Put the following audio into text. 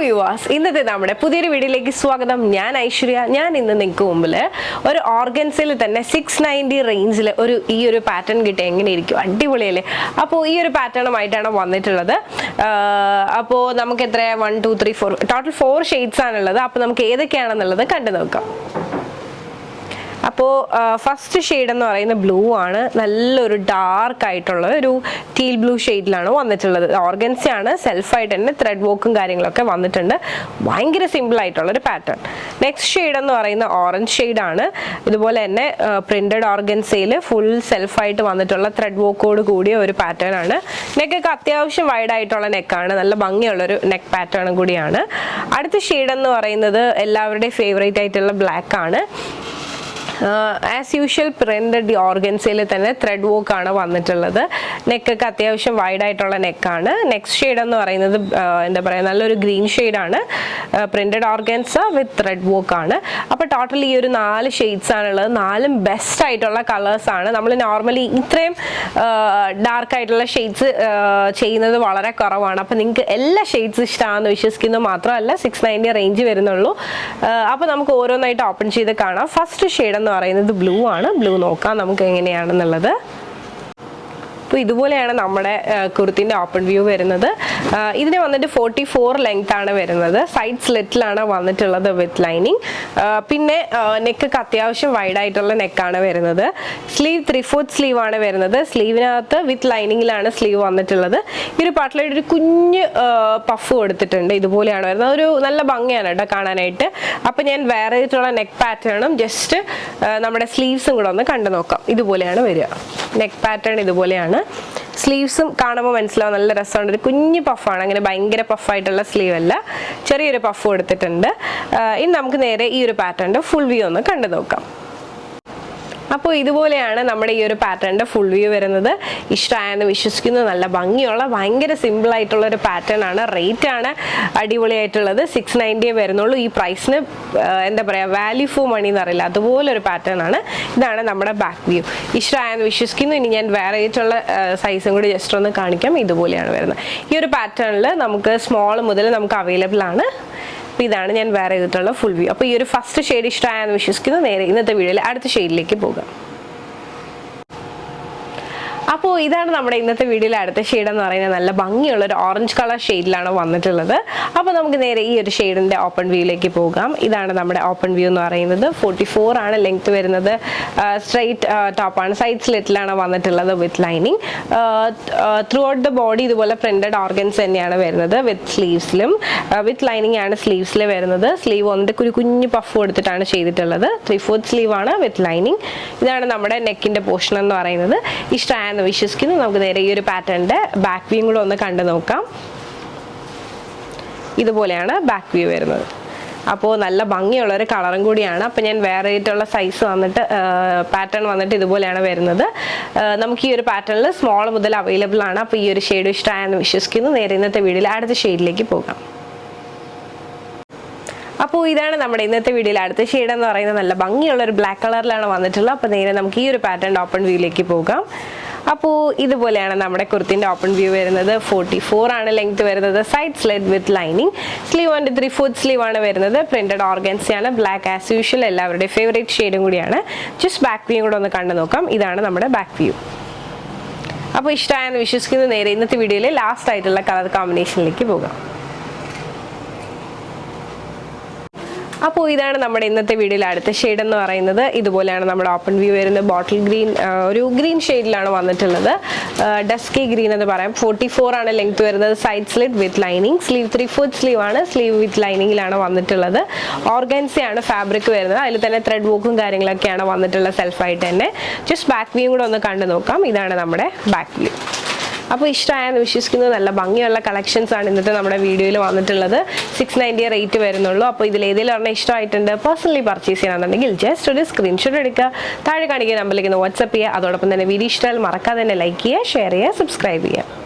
Viewers, ഇന്നത്തെ നമ്മുടെ പുതിയൊരു വീഡിയോയിലേക്ക് സ്വാഗതം. ഞാൻ ഐശ്വര്യ. ഞാൻ ഇന്ന് നിങ്ങൾക്ക് മുമ്പിൽ ഒരു ഓർഗൻസിൽ തന്നെ 690 റേഞ്ചിൽ ഈ ഒരു പാറ്റേൺ കിട്ടി എങ്ങനെയിരിക്കും, അടിപൊളിയല്ലേ? അപ്പോൾ ഈ ഒരു പാറ്റേണുമായിട്ടാണ് വന്നിട്ടുള്ളത്. അപ്പോൾ നമുക്ക് എത്ര 1 2 3 4 ടോട്ടൽ 4 ഷെയ്ഡ്സ് ആണുള്ളത്. അപ്പോൾ നമുക്ക് ഏതൊക്കെയാണെന്നുള്ളത് കണ്ടു നോക്കാം. അപ്പോൾ ഫസ്റ്റ് ഷെയ്ഡ് എന്ന് പറയുന്നത് ബ്ലൂ ആണ്. നല്ലൊരു ഡാർക്ക് ആയിട്ടുള്ള ഒരു ടീൽ ബ്ലൂ ഷെയ്ഡിലാണ് വന്നിട്ടുള്ളത്. ഓർഗൻസി ആണ്, സെൽഫായിട്ട് തന്നെ ത്രെഡ് വർക്കും കാര്യങ്ങളൊക്കെ വന്നിട്ടുണ്ട്. ഭയങ്കര സിമ്പിൾ ആയിട്ടുള്ള ഒരു പാറ്റേൺ. നെക്സ്റ്റ് ഷെയ്ഡ് എന്ന് പറയുന്നത് ഓറഞ്ച് ഷെയ്ഡാണ്. ഇതുപോലെ തന്നെ പ്രിന്റഡ് ഓർഗൻസയിൽ ഫുൾ സെൽഫായിട്ട് വന്നിട്ടുള്ള ത്രെഡ് വർക്കോട് കൂടിയ ഒരു പാറ്റേൺ ആണ്. നെക്കൊക്കെ അത്യാവശ്യം വൈഡ് ആയിട്ടുള്ള നെക്കാണ്, നല്ല ഭംഗിയുള്ളൊരു നെക്ക് പാറ്റേണും കൂടിയാണ്. അടുത്ത ഷെയ്ഡ് എന്ന് പറയുന്നത് എല്ലാവരുടെയും ഫേവറേറ്റ് ആയിട്ടുള്ള ബ്ലാക്ക് ആണ്. ആസ് യൂഷ്വൽ പ്രിന്റഡ് ഓർഗൻസിൽ തന്നെ ത്രെഡ് വർക്ക് ആണ് വന്നിട്ടുള്ളത്. നെക്കൊക്കെ അത്യാവശ്യം വൈഡ് ആയിട്ടുള്ള നെക്കാണ്. നെക്സ്റ്റ് ഷെയ്ഡ് എന്ന് പറയുന്നത് എന്താ പറയുക, നല്ലൊരു ഗ്രീൻ ഷെയ്ഡാണ്. പ്രിന്റഡ് ഓർഗൻസ വിത്ത് ത്രെഡ് വർക്ക് ആണ്. അപ്പോൾ ടോട്ടൽ ഈ ഒരു 4 ഷെയ്ഡ്സ് ആണുള്ളത്. 4ഉം ബെസ്റ്റ് ആയിട്ടുള്ള കളേഴ്സ് ആണ്. നമ്മൾ നോർമലി ഇത്രയും ഡാർക്ക് ആയിട്ടുള്ള ഷെയ്ഡ്സ് ചെയ്യുന്നത് വളരെ കുറവാണ്. അപ്പോൾ നിങ്ങൾക്ക് എല്ലാ ഷെയ്ഡ്സ് ഇഷ്ടമാണെന്ന് വിശ്വസിക്കുന്നത് മാത്രമല്ല 690 റേഞ്ച് വരുന്നുള്ളൂ. അപ്പോൾ നമുക്ക് ഓരോന്നായിട്ട് ഓപ്പൺ ചെയ്ത് കാണാം. ഫസ്റ്റ് ഷെയ്ഡ് എന്ന് പറയുന്നത് ബ്ലൂ ആണ്. ബ്ലൂ നോക്കാം നമുക്ക് എങ്ങനെയാണെന്നുള്ളത്. അപ്പോൾ ഇതുപോലെയാണ് നമ്മുടെ കുർത്തിൻ്റെ ഓപ്പൺ വ്യൂ വരുന്നത്. ഇതിന് വന്നിട്ട് 44 ലെങ്ത് ആണ് വരുന്നത്. സൈഡ് സ്ലിറ്റിലാണ് വന്നിട്ടുള്ളത് വിത്ത് ലൈനിങ്. പിന്നെ നെക്കൊക്കെ അത്യാവശ്യം വൈഡ് ആയിട്ടുള്ള നെക്കാണ് വരുന്നത്. സ്ലീവ് 3/4 സ്ലീവ് ആണ് വരുന്നത്. സ്ലീവിനകത്ത് വിത്ത് ലൈനിങ്ങിലാണ് സ്ലീവ് വന്നിട്ടുള്ളത്. ഈ ഒരു പാട്ടിലൊരു ഒരു കുഞ്ഞ് പഫ് കൊടുത്തിട്ടുണ്ട്. ഇതുപോലെയാണ് വരുന്നത്. ഒരു നല്ല ഭംഗിയാണ് കേട്ടോ കാണാനായിട്ട്. അപ്പോൾ ഞാൻ വേറെ ആയിട്ടുള്ള നെക്ക് പാറ്റേണും ജസ്റ്റ് നമ്മുടെ സ്ലീവ്സും കൂടെ ഒന്ന് കണ്ടു നോക്കാം. ഇതുപോലെയാണ് വരിക. നെക്ക് പാറ്റേൺ ഇതുപോലെയാണ്. സ്ലീവ്സും കാണുമ്പോൾ മനസ്സിലാവും, നല്ല രസമുണ്ട്. ഒരു കുഞ്ഞു പഫാണ്, അങ്ങനെ ഭയങ്കര പഫായിട്ടുള്ള സ്ലീവ് അല്ല, ചെറിയൊരു പഫ് കൊടുത്തിട്ടുണ്ട്. ഇനി നമുക്ക് നേരെ ഈ ഒരു പാറ്റേണിൻ്റെ ഫുൾ വ്യൂ ഒന്ന് കണ്ടു നോക്കാം. അപ്പോൾ ഇതുപോലെയാണ് നമ്മുടെ ഈ ഒരു പാറ്റേണിൻ്റെ ഫുൾ വ്യൂ വരുന്നത്. ഇഷ്ടമായെന്ന് വിശ്വസിക്കുന്നു. നല്ല ഭംഗിയുള്ള ഭയങ്കര സിമ്പിൾ ആയിട്ടുള്ള ഒരു പാറ്റേൺ ആണ്. റേറ്റ് ആണ് അടിപൊളിയായിട്ടുള്ളത്. 690 വരുന്നുള്ളൂ. ഈ പ്രൈസിന് എന്താ പറയുക, വാല്യൂ ഫോർ മണി എന്ന് അറിയില്ല, അതുപോലൊരു പാറ്റേൺ ആണ്. ഇതാണ് നമ്മുടെ ബാക്ക് വ്യൂ. ഇഷ്ടമായെന്ന് വിശ്വസിക്കുന്നു. ഇനി ഞാൻ വേറെ ആയിട്ടുള്ള സൈസും കൂടി ജസ്റ്റ് ഒന്ന് കാണിക്കാം. ഇതുപോലെയാണ് വരുന്നത്. ഈ ഒരു പാറ്റേണിൽ നമുക്ക് സ്മോൾ മുതൽ നമുക്ക് അവൈലബിൾ ആണ്. അപ്പോൾ ഇതാണ് ഞാൻ വേറെ ചെയ്തിട്ടുള്ള ഫുൾ വ്യൂ. അപ്പോൾ ഈ ഒരു ഫസ്റ്റ് ഷെയ്ഡ് ഇഷ്ടമായെന്ന് വിശ്വസിക്കുന്നു. നേരെ ഇന്നത്തെ വീഡിയോയിൽ അടുത്ത ഷെയ്ഡിലേക്ക് പോകാം. അപ്പോൾ ഇതാണ് നമ്മുടെ ഇന്നത്തെ വീഡിയോയിലെ അടുത്ത ഷെയ്ഡ് എന്ന് പറയുന്നത്. നല്ല ഭംഗിയുള്ള ഒരു ഓറഞ്ച് കളർ ഷെയ്ഡിലാണ് വന്നിട്ടുള്ളത്. അപ്പോൾ നമുക്ക് നേരെ ഈ ഒരു ഷെയ്ഡിൻ്റെ ഓപ്പൺ വ്യൂയിലേക്ക് പോകാം. ഇതാണ് നമ്മുടെ ഓപ്പൺ വ്യൂ എന്ന് പറയുന്നത്. 44 ആണ് ലെങ്ത് വരുന്നത്. സ്ട്രെയിറ്റ് ടോപ്പാണ്. സൈഡ് സ്ലിറ്റിലാണ് വന്നിട്ടുള്ളത് with lining. Through out the body ഇതുപോലെ പ്രിന്റഡ് ഓർഗൻസ് തന്നെയാണ് വരുന്നത്. വിത്ത് സ്ലീവ്സിലും വിത്ത് ലൈനിങ് ആണ് സ്ലീവ്സിൽ വരുന്നത്. സ്ലീവ് വന്നിട്ട് ഒരു കുഞ്ഞു പഫ് കൊടുത്തിട്ടാണ് ചെയ്തിട്ടുള്ളത്. 3/4 സ്ലീവ് ആണ് വിത്ത് ലൈനിങ്. ഇതാണ് നമ്മുടെ നെക്കിൻ്റെ പോർഷൻ എന്ന് പറയുന്നത്. ഇഷ്ടമായെന്ന് വിശ്വസിക്കുന്നു. നമുക്ക് നേരെ ഈ ഒരു പാറ്റേണിന്റെ ബാക്ക് വ്യൂ കൂടെ ഒന്ന് കണ്ടു നോക്കാം. ഇതുപോലെയാണ് ബാക്ക് വ്യൂ വരുന്നത്. അപ്പോൾ നല്ല ഭംഗിയുള്ള ഒരു കളറും കൂടിയാണ്. അപ്പോൾ ഞാൻ വേറെ ആയിട്ടുള്ള സൈസ് വന്നിട്ട് പാറ്റേൺ വന്നിട്ട് ഇതുപോലെയാണ് വരുന്നത്. നമുക്ക് ഈ ഒരു പാറ്റേണിൽ സ്മോൾ മുതൽ അവൈലബിൾ ആണ്. അപ്പോൾ ഈ ഒരു ഷെയ്ഡ് ഇഷ്ടമായെന്ന് വിശ്വസിക്കുന്നു. നേരെ ഇന്നത്തെ വീഡിയോയിൽ അടുത്ത ഷെയ്ഡിലേക്ക് പോകാം. അപ്പോൾ ഇതാണ് നമ്മുടെ ഇന്നത്തെ വീഡിയോയിൽ അടുത്ത ഷെയ്ഡ് എന്ന് പറയുന്നത്. നല്ല ഭംഗിയുള്ള ഒരു ബ്ലാക്ക് കളറിലാണ് വന്നിട്ടുള്ളത്. അപ്പോൾ നേരെ നമുക്ക് ഈ ഒരു പാറ്റേണിൻ്റെ ഓപ്പൺ വ്യൂയിലേക്ക് പോകാം. അപ്പോൾ ഇതുപോലെയാണ് നമ്മുടെ കുർത്തിൻ്റെ ഓപ്പൺ വ്യൂ വരുന്നത്. 44 ആണ് ലെങ്ത് വരുന്നത്. Side slit with lining. Sleeve വന്നിട്ട് 3/4 സ്ലീവ് ആണ് വരുന്നത്. പ്രിന്റഡ് ഓർഗൻസിയാണ്. ബ്ലാക്ക് ആസ് യൂഷ്വൽ എല്ലാവരുടെയും ഫേവറേറ്റ് ഷെയ്ഡും കൂടിയാണ്. ജസ്റ്റ് ബാക്ക് വ്യൂ കൂടെ ഒന്ന് കണ്ടു നോക്കാം. ഇതാണ് നമ്മുടെ ബാക്ക് വ്യൂ. അപ്പോൾ ഇഷ്ടമായെന്ന് വിശ്വസിക്കുന്നു. നേരെ ഇന്നത്തെ വീഡിയോയിൽ ലാസ്റ്റ് ആയിട്ടുള്ള കളർ കോമ്പിനേഷനിലേക്ക് പോകാം. അപ്പോൾ ഇതാണ് നമ്മുടെ ഇന്നത്തെ വീഡിയോയിൽ അടുത്ത ഷെയ്ഡ് എന്ന് പറയുന്നത്. ഇതുപോലെയാണ് നമ്മുടെ ഓപ്പൺ വ്യൂ വരുന്നത്. ബോട്ടിൽ ഗ്രീൻ, ഒരു ഗ്രീൻ ഷെയ്ഡിലാണ് വന്നിട്ടുള്ളത്. ഡസ്കി ഗ്രീൻ എന്ന് പറയാം. 44 ആണ് ലെങ്ത് വരുന്നത്. Side slit with lining. Sleeve 3/4 sleeve ആണ്. സ്ലീവ് വിത്ത് ലൈനിങ്ങിലാണ് വന്നിട്ടുള്ളത്. ഓർഗൻസിയാണ് ഫാബ്രിക് വരുന്നത്. അതിൽ തന്നെ ത്രെഡ് വർക്കും കാര്യങ്ങളൊക്കെയാണ് വന്നിട്ടുള്ളത് സെൽഫായിട്ട് തന്നെ. ജസ്റ്റ് ബാക്ക് വ്യൂ കൂടെ ഒന്ന് കണ്ടു നോക്കാം. ഇതാണ് നമ്മുടെ ബാക്ക് വ്യൂ. അപ്പോൾ ഇഷ്ടമായെന്ന് വിശ്വസിക്കുന്നത്. നല്ല ഭംഗിയുള്ള കളക്ഷൻസ് ആണ് ഇന്നത്തെ നമ്മുടെ വീഡിയോയിൽ വന്നിട്ടുള്ളത്. 690 റേറ്റ് വരുന്നുള്ളൂ. അപ്പോൾ ഇതിൽ ഏതെങ്കിലും ഒരെണ്ണം ഇഷ്ടമായിട്ടുണ്ട്, പേഴ്സണലി പർച്ചേസ് ചെയ്യണമെന്നുണ്ടെങ്കിൽ ജസ്റ്റ് ഒരു സ്ക്രീൻഷോട്ട് എടുക്കുക. താഴെ കാണിക്കുന്ന നമ്പറിലേക്ക് വാട്സ്ആപ്പ് ചെയ്യുക. അതോടൊപ്പം തന്നെ വീഡിയോ ഇഷ്ടമായാൽ മറക്കാതെ തന്നെ ലൈക്ക് ചെയ്യുക, ഷെയർ ചെയ്യുക, സബ്സ്ക്രൈബ് ചെയ്യുക.